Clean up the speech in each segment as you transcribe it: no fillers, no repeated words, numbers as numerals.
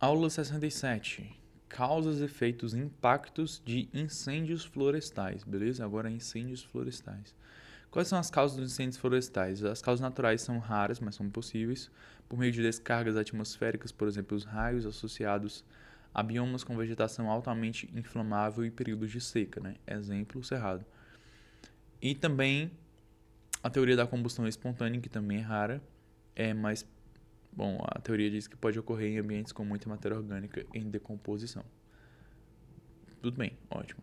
Aula 67. Causas, efeitos e impactos de incêndios florestais, beleza? Agora incêndios florestais. Quais são as causas dos incêndios florestais? As causas naturais são raras, mas são possíveis, por meio de descargas atmosféricas, por exemplo, os raios associados a biomas com vegetação altamente inflamável e períodos de seca, né? Exemplo, o cerrado. E também a teoria da combustão espontânea, que também é rara, mas, bom, a teoria diz que pode ocorrer em ambientes com muita matéria orgânica em decomposição. Tudo bem, ótimo.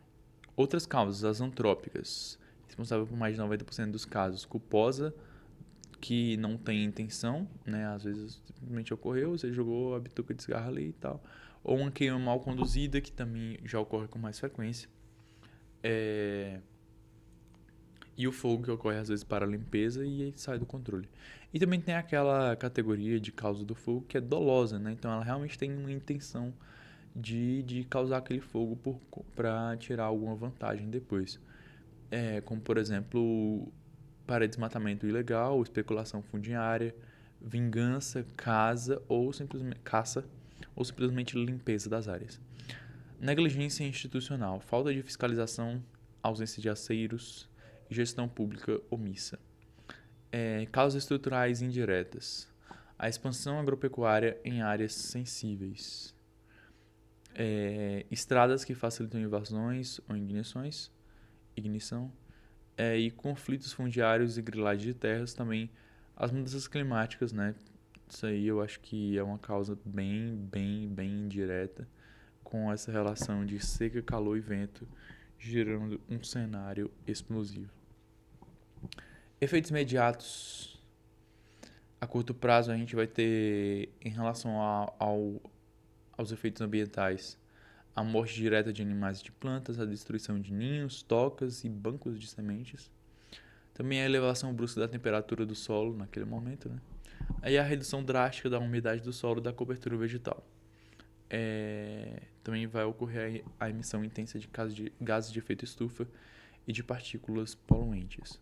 Outras causas, as antrópicas, responsável por mais de 90% dos casos, culposa, que não tem intenção, né? Às vezes simplesmente ocorreu, você jogou a bituca de cigarro ali e tal. Ou uma queima mal conduzida, que também já ocorre com mais frequência. E o fogo que ocorre às vezes para a limpeza e aí sai do controle. E também tem aquela categoria de causa do fogo que é dolosa, né? Então ela realmente tem uma intenção de causar aquele fogo para tirar alguma vantagem depois. Como por exemplo, para desmatamento ilegal, especulação fundiária, vingança, caça ou simplesmente limpeza das áreas. Negligência institucional, falta de fiscalização, ausência de aceiros e gestão pública omissa. Causas estruturais indiretas, a expansão agropecuária em áreas sensíveis. Estradas que facilitam invasões ou ignição, e conflitos fundiários e grilagem de terras também, as mudanças climáticas, né? Isso aí eu acho que é uma causa bem indireta, com essa relação de seca, calor e vento, gerando um cenário explosivo. Efeitos imediatos. A curto prazo a gente vai ter, em relação aos efeitos ambientais, a morte direta de animais e de plantas, a destruição de ninhos, tocas e bancos de sementes. Também a elevação brusca da temperatura do solo naquele momento, né? Aí a redução drástica da umidade do solo e da cobertura vegetal. Também vai ocorrer a emissão intensa de gases de efeito estufa e de partículas poluentes.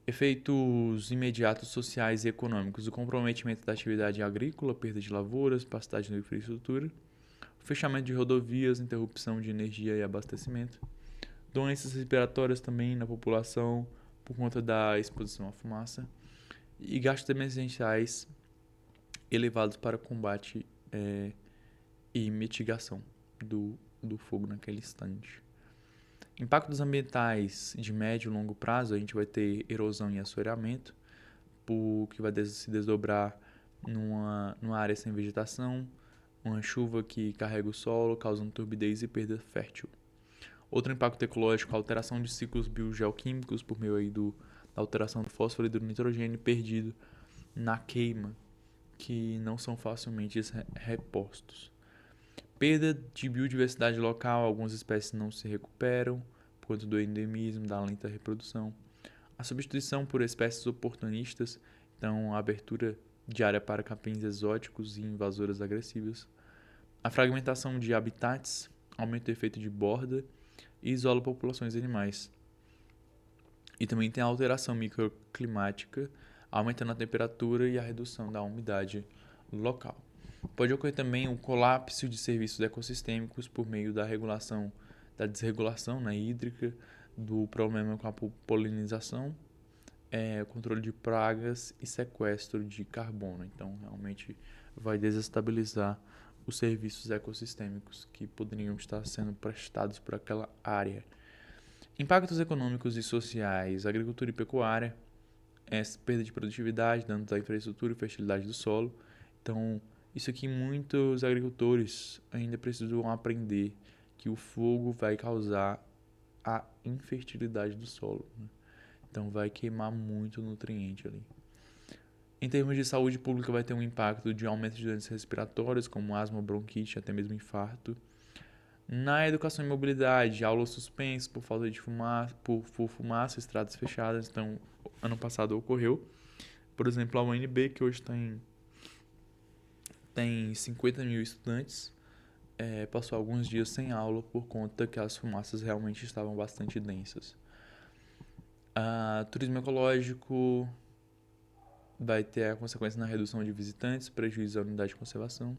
Efeitos imediatos sociais e econômicos: o comprometimento da atividade agrícola, perda de lavouras, pastagem da infraestrutura, o fechamento de rodovias, interrupção de energia e abastecimento, doenças respiratórias também na população por conta da exposição à fumaça e gastos emergenciais elevados para combate e mitigação do fogo naquele instante. Impactos ambientais de médio e longo prazo, a gente vai ter erosão e assoreamento, que vai se desdobrar numa área sem vegetação, uma chuva que carrega o solo, causando turbidez e perda fértil. Outro impacto ecológico, a alteração de ciclos biogeoquímicos por meio aí da alteração do fósforo e do nitrogênio perdido na queima, que não são facilmente repostos. Perda de biodiversidade local, algumas espécies não se recuperam por conta do endemismo, da lenta reprodução. A substituição por espécies oportunistas, então a abertura de área para capins exóticos e invasoras agressivas. A fragmentação de habitats, aumenta o efeito de borda e isola populações animais. E também tem a alteração microclimática, aumentando a temperatura e a redução da umidade local. Pode ocorrer também o colapso de serviços ecossistêmicos por meio da desregulação, né, hídrica, do problema com a polinização, controle de pragas e sequestro de carbono. Então, realmente vai desestabilizar os serviços ecossistêmicos que poderiam estar sendo prestados por aquela área. Impactos econômicos e sociais, agricultura e pecuária, perda de produtividade, danos à infraestrutura e fertilidade do solo. Então, isso aqui muitos agricultores ainda precisam aprender, que o fogo vai causar a infertilidade do solo, né? Então vai queimar muito nutriente ali. Em termos de saúde pública, vai ter um impacto de aumento de doenças respiratórias, como asma, bronquite, até mesmo infarto. Na educação e mobilidade, aulas suspensas por falta de fumaça, por fumaça, estradas fechadas. Então, ano passado ocorreu. Por exemplo, a UNB, que hoje tem 50 mil estudantes, passou alguns dias sem aula por conta que as fumaças realmente estavam bastante densas. Turismo ecológico vai ter a consequência na redução de visitantes, prejuízo à unidade de conservação.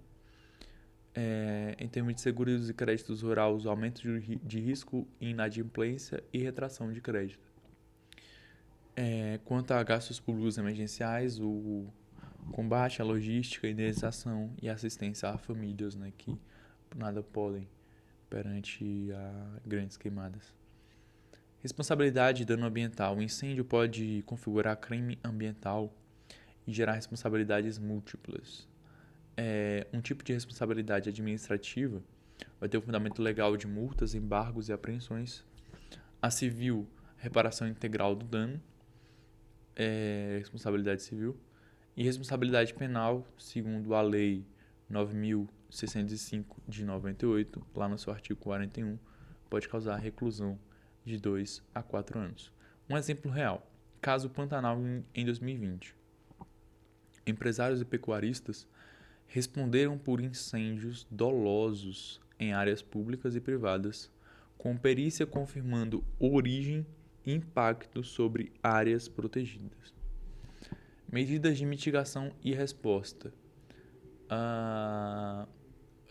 Em termos de seguros e créditos rurais, aumento de risco, inadimplência e retração de crédito. Quanto a gastos públicos emergenciais, o combate à logística, indenização e assistência a famílias, né, que nada podem perante a grandes queimadas. Responsabilidade e dano ambiental. O incêndio pode configurar crime ambiental e gerar responsabilidades múltiplas. Um tipo de responsabilidade administrativa vai ter o fundamento legal de multas, embargos e apreensões. A civil, reparação integral do dano, responsabilidade civil. E responsabilidade penal, segundo a Lei 9.605 de 98, lá no seu artigo 41, pode causar reclusão de 2 a 4 anos. Um exemplo real: caso Pantanal em 2020. Empresários e pecuaristas responderam por incêndios dolosos em áreas públicas e privadas, com perícia confirmando origem e impacto sobre áreas protegidas. Medidas de mitigação e resposta.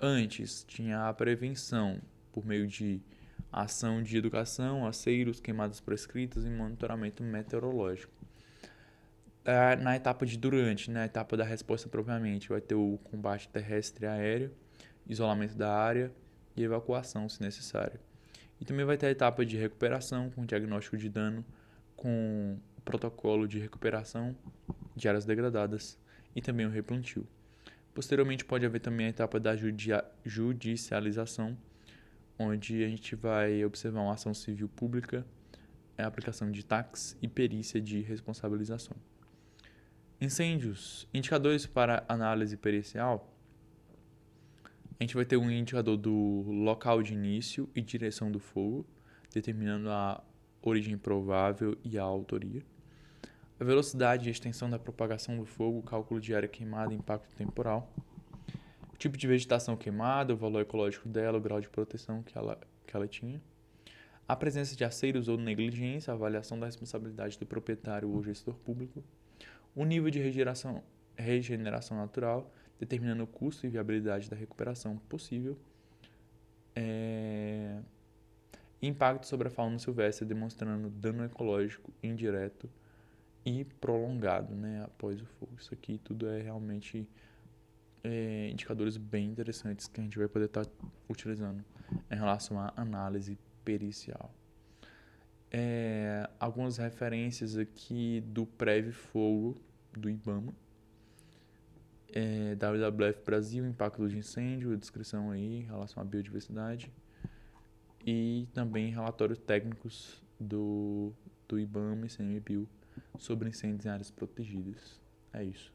Antes tinha a prevenção por meio de ação de educação, aceiros, queimadas prescritas e monitoramento meteorológico. Na etapa de durante, na etapa da resposta propriamente, vai ter o combate terrestre e aéreo, isolamento da área e evacuação, se necessário. E também vai ter a etapa de recuperação, com diagnóstico de dano, com protocolo de recuperação de áreas degradadas e também o replantio. Posteriormente pode haver também a etapa da judicialização, onde a gente vai observar uma ação civil pública, a aplicação de tax e perícia de responsabilização. Incêndios. Indicadores para análise pericial. A gente vai ter um indicador do local de início e direção do fogo, determinando a origem provável e a autoria. A velocidade e extensão da propagação do fogo, cálculo de área queimada e impacto temporal. O tipo de vegetação queimada, o valor ecológico dela, o grau de proteção que ela tinha. A presença de aceiros ou negligência, a avaliação da responsabilidade do proprietário ou gestor público. O nível de regeneração natural, determinando o custo e viabilidade da recuperação possível. Impacto sobre a fauna silvestre, demonstrando dano ecológico indireto e prolongado, né, após o fogo. Isso aqui tudo é realmente indicadores bem interessantes que a gente vai poder estar utilizando em relação à análise pericial. Algumas referências aqui do Prev Fogo do IBAMA, WWF Brasil, impacto de incêndio, descrição aí em relação à biodiversidade, e também relatórios técnicos do IBAMA e CMBio sobre incêndios em áreas protegidas. É isso.